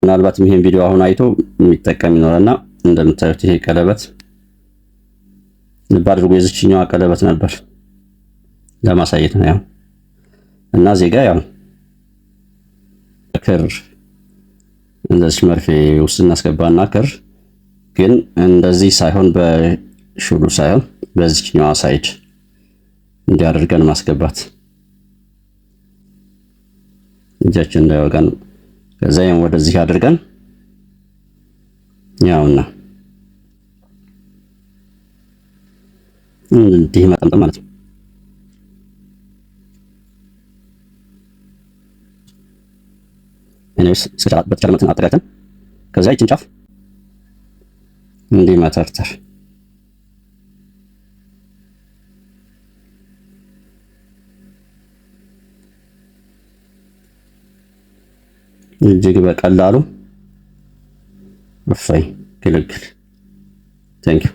ምናልባትም ይሄን ቪዲዮ አሁን አይቶ የሚጠቀም ይኖርና እንደምታዩት ይሄ ቀለበት ልብ አድርጎ የዚችኛዋ ቀለበት ነበር ለማሳየት ነው ያው። እና እዚህ ጋር ያው ክር እንደዚህ መርፌ ውስጥ እናስገባና ክር ግን እንደዚህ ሳይሆን በሹሉ ሳይሆን በዚህኛዋ ሳይድ እንዲያደርገን ማስገባት እጃችን እንዳይወጋን። ከዛ ያው ወደዚህ አድርገን ያውና እንዲህ መጠምጠም ማለት ነው። እኔስ በተቻለ መጠን አጠጋግተን ከዛ ይችን ጫፍ እንዲህ መተርተር እጅግ በቀላሉ እፎይ ግልግል። ቴንኪው